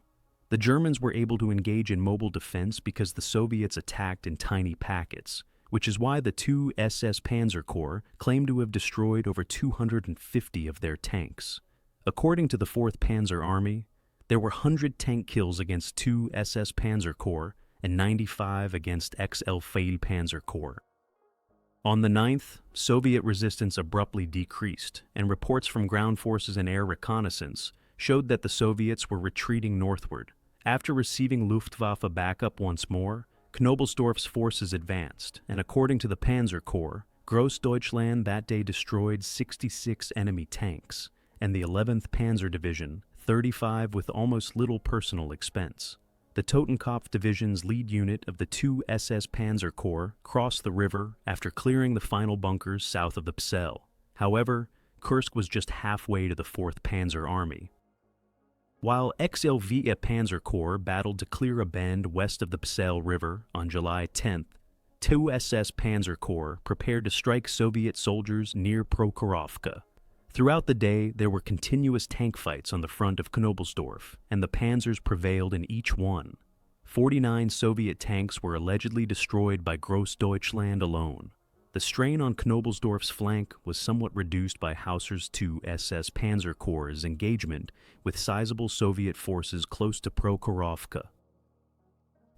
[SPEAKER 1] The Germans were able to engage in mobile defense because the Soviets attacked in tiny packets, which is why the two SS Panzer Corps claimed to have destroyed over 250 of their tanks. According to the 4th Panzer Army, there were 100 tank kills against two SS Panzer Corps and 95 against XL Panzer Corps. On the 9th, Soviet resistance abruptly decreased, and reports from ground forces and air reconnaissance showed that the Soviets were retreating northward. After receiving Luftwaffe backup once more, Knobelsdorff's forces advanced, and according to the Panzer Corps, Großdeutschland that day destroyed 66 enemy tanks, and the 11th Panzer Division, 35 with almost little personal expense. The Totenkopf Division's lead unit of the two SS Panzer Corps crossed the river after clearing the final bunkers south of the Psel. However, Kursk was just halfway to the 4th Panzer Army. While XLV Panzer Corps battled to clear a bend west of the Psel River on July 10th, two SS Panzer Corps prepared to strike Soviet soldiers near Prokhorovka. Throughout the day, there were continuous tank fights on the front of Knobelsdorff, and the panzers prevailed in each one. 49 Soviet tanks were allegedly destroyed by Großdeutschland alone. The strain on Knobelsdorff's flank was somewhat reduced by Hauser's two SS Panzer Corps' engagement with sizable Soviet forces close to Prokhorovka.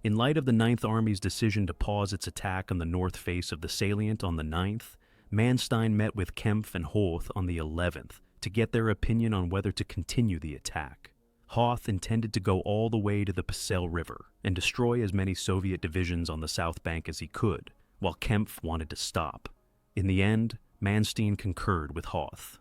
[SPEAKER 1] In light of the 9th Army's decision to pause its attack on the north face of the salient on the 9th, Manstein met with Kempf and Hoth on the 11th to get their opinion on whether to continue the attack. Hoth intended to go all the way to the Psel River and destroy as many Soviet divisions on the south bank as he could, while Kempf wanted to stop. In the end, Manstein concurred with Hoth.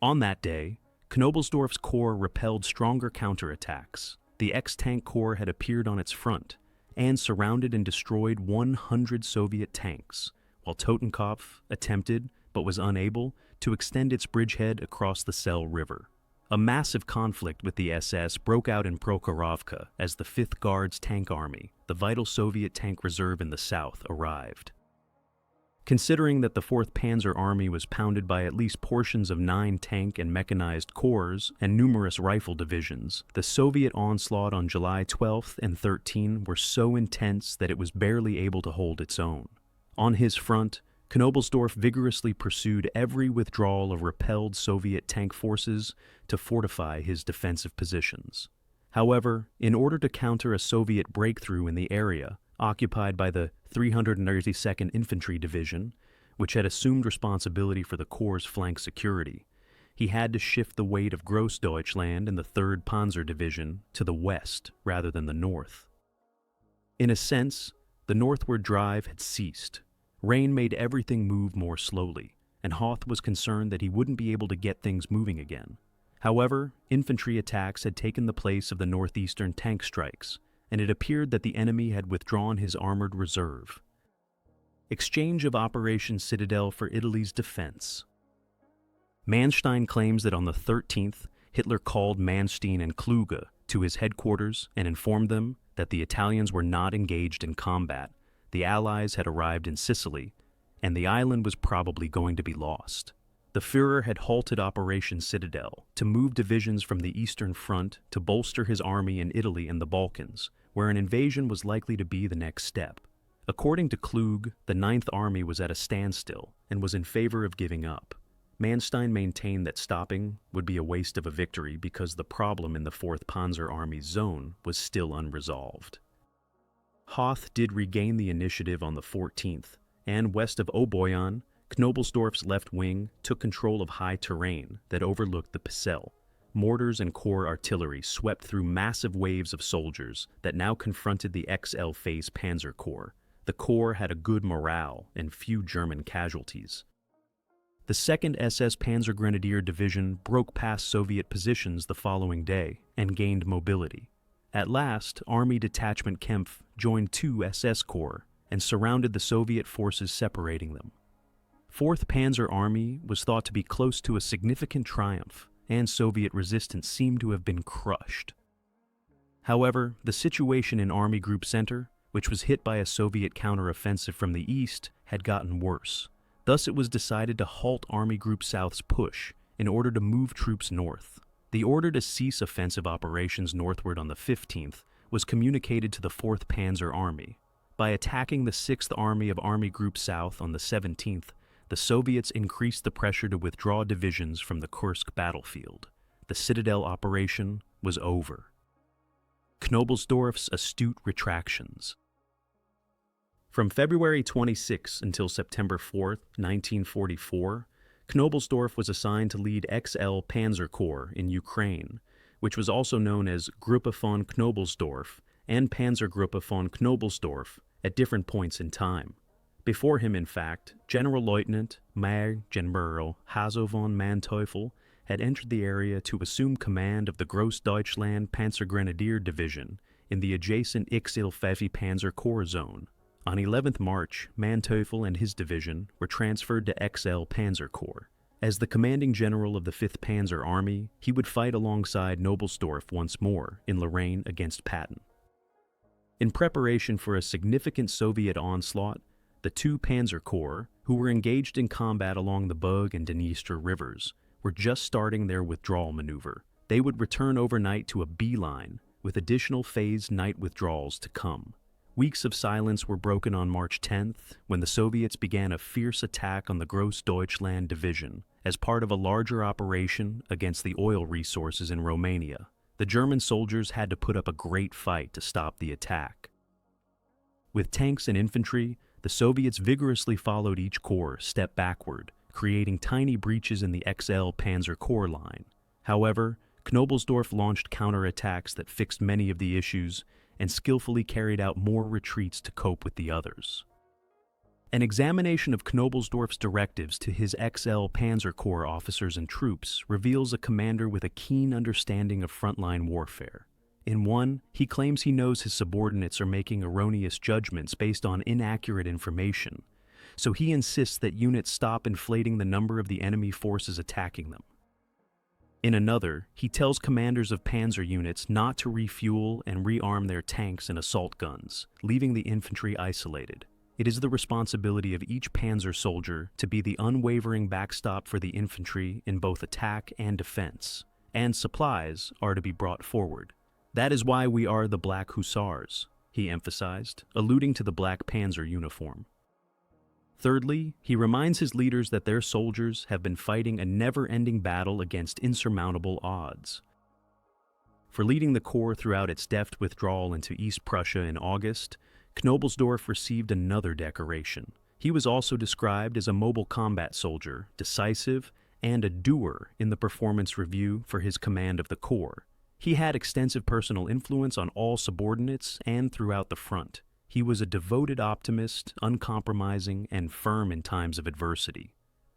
[SPEAKER 1] On that day, Knobelsdorff's corps repelled stronger counterattacks. The X-Tank Corps had appeared on its front and surrounded and destroyed 100 Soviet tanks, while Totenkopf attempted, but was unable, to extend its bridgehead across the Sel River. A massive conflict with the SS broke out in Prokhorovka as the 5th Guards Tank Army, the vital Soviet tank reserve in the south, arrived. Considering that the 4th Panzer Army was pounded by at least portions of 9 tank and mechanized corps and numerous rifle divisions, the Soviet onslaught on July 12th and 13 were so intense that it was barely able to hold its own. On his front, Knobelsdorff vigorously pursued every withdrawal of repelled Soviet tank forces to fortify his defensive positions. However, in order to counter a Soviet breakthrough in the area occupied by the 332nd Infantry Division, which had assumed responsibility for the Corps' flank security, he had to shift the weight of Großdeutschland and the 3rd Panzer Division to the west rather than the north. In a sense, the northward drive had ceased. Rain made everything move more slowly, and Hoth was concerned that he wouldn't be able to get things moving again. However, infantry attacks had taken the place of the northeastern tank strikes, and it appeared that the enemy had withdrawn his armored reserve. Exchange of Operation Citadel for Italy's defense. Manstein claims that on the 13th, Hitler called Manstein and Kluge to his headquarters and informed them that the Italians were not engaged in combat. The Allies had arrived in Sicily, and the island was probably going to be lost. The Führer had halted Operation Citadel to move divisions from the Eastern Front to bolster his army in Italy and the Balkans, where an invasion was likely to be the next step. According to Kluge, the 9th Army was at a standstill and was in favor of giving up. Manstein maintained that stopping would be a waste of a victory because the problem in the 4th Panzer Army's zone was still unresolved. Hoth did regain the initiative on the 14th, and west of Oboyan, Knobelsdorff's left wing took control of high terrain that overlooked the Psel. Mortars and corps artillery swept through massive waves of soldiers that now confronted the XL Phase Panzer Corps. The corps had a good morale and few German casualties. The 2nd SS Panzer Grenadier Division broke past Soviet positions the following day and gained mobility. At last, Army Detachment Kempf joined 2 SS Corps and surrounded the Soviet forces separating them. 4th Panzer Army was thought to be close to a significant triumph, and Soviet resistance seemed to have been crushed. However, the situation in Army Group Center, which was hit by a Soviet counteroffensive from the east, had gotten worse. Thus it was decided to halt Army Group South's push in order to move troops north. The order to cease offensive operations northward on the 15th was communicated to the 4th Panzer Army. By attacking the 6th Army of Army Group South on the 17th, the Soviets increased the pressure to withdraw divisions from the Kursk battlefield. The Citadel operation was over. Knobelsdorff's astute retractions. From February 26 until September 4, 1944, Knobelsdorff was assigned to lead XL Panzer Corps in Ukraine, which was also known as Gruppe von Knobelsdorff and Panzergruppe von Knobelsdorff at different points in time. Before him, in fact, Generalleutnant Major General Otto von Manteuffel had entered the area to assume command of the Großdeutschland Panzergrenadier Division in the adjacent Ixl-Pfeffi Panzer Corps zone. On 11th March, Manteuffel and his division were transferred to XL Panzer Corps. As the commanding general of the 5th Panzer Army, he would fight alongside Knobelsdorff once more in Lorraine against Patton. In preparation for a significant Soviet onslaught, the 2 Panzer Corps, who were engaged in combat along the Bug and Dniester rivers, were just starting their withdrawal maneuver. They would return overnight to a beeline, with additional phased night withdrawals to come. Weeks of silence were broken on March 10th when the Soviets began a fierce attack on the Großdeutschland Division as part of a larger operation against the oil resources in Romania. The German soldiers had to put up a great fight to stop the attack. With tanks and infantry, the Soviets vigorously followed each corps step backward, creating tiny breaches in the XL Panzer Corps line. However, Knobelsdorff launched counterattacks that fixed many of the issues and skillfully carried out more retreats to cope with the others. An examination of Knobelsdorff's directives to his XL Panzer Corps officers and troops reveals a commander with a keen understanding of frontline warfare. In one, he claims he knows his subordinates are making erroneous judgments based on inaccurate information, so he insists that units stop inflating the number of the enemy forces attacking them. In another, he tells commanders of panzer units not to refuel and rearm their tanks and assault guns, leaving the infantry isolated. It is the responsibility of each panzer soldier to be the unwavering backstop for the infantry in both attack and defense, and supplies are to be brought forward. That is why we are the Black Hussars, he emphasized, alluding to the black panzer uniform. Thirdly, he reminds his leaders that their soldiers have been fighting a never-ending battle against insurmountable odds. For leading the Corps throughout its deft withdrawal into East Prussia in August, Knobelsdorff received another decoration. He was also described as a mobile combat soldier, decisive, and a doer in the performance review for his command of the Corps. He had extensive personal influence on all subordinates and throughout the front. He was a devoted optimist, uncompromising, and firm in times of adversity.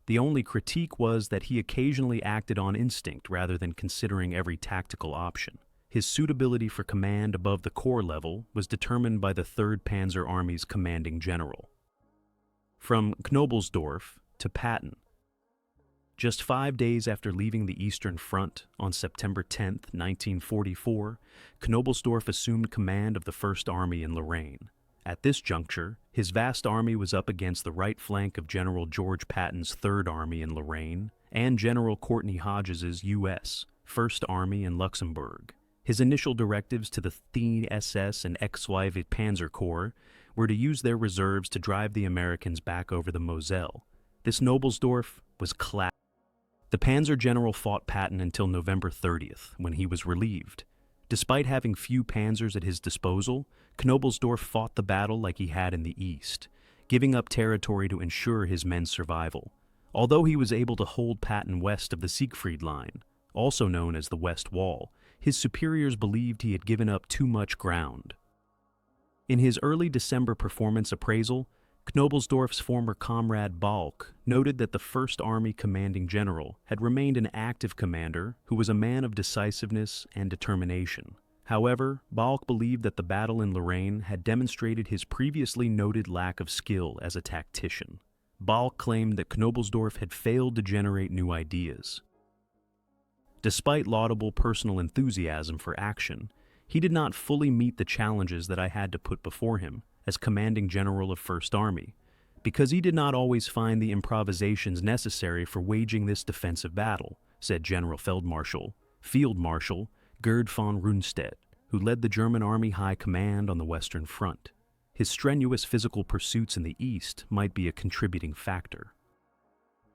[SPEAKER 1] The only critique was that he occasionally acted on instinct rather than considering every tactical option. His suitability for command above the corps level was determined by the 3rd Panzer Army's commanding general. From Knobelsdorff to Patton. Just 5 days after leaving the Eastern Front, on September 10, 1944, Knobelsdorff assumed command of the 1st Army in Lorraine. At this juncture, his vast army was up against the right flank of General George Patton's 3rd Army in Lorraine and General Courtney Hodges's U.S. 1st Army in Luxembourg. His initial directives to the 10th SS and XYV Panzer Corps were to use their reserves to drive the Americans back over the Moselle. This Knobelsdorff was classic. The Panzer General fought Patton until November 30th, when he was relieved. Despite having few panzers at his disposal, Knobelsdorff fought the battle like he had in the East, giving up territory to ensure his men's survival. Although he was able to hold Patton west of the Siegfried Line, also known as the West Wall, his superiors believed he had given up too much ground. In his early December performance appraisal, Knobelsdorff's former comrade Balck noted that the 1st Army commanding general had remained an active commander who was a man of decisiveness and determination. However, Balck believed that the battle in Lorraine had demonstrated his previously noted lack of skill as a tactician. Balck claimed that Knobelsdorff had failed to generate new ideas. Despite laudable personal enthusiasm for action, he did not fully meet the challenges that I had to put before him as commanding general of 1st Army, because he did not always find the improvisations necessary for waging this defensive battle, said General Feldmarschall. Field Marshal Gerd von Rundstedt, who led the German Army High Command on the Western Front. His strenuous physical pursuits in the East might be a contributing factor.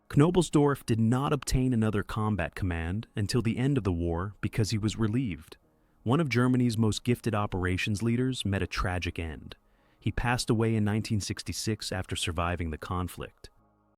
[SPEAKER 1] Knobelsdorff did not obtain another combat command until the end of the war because he was relieved. One of Germany's most gifted operations leaders met a tragic end. He passed away in 1966 after surviving the conflict.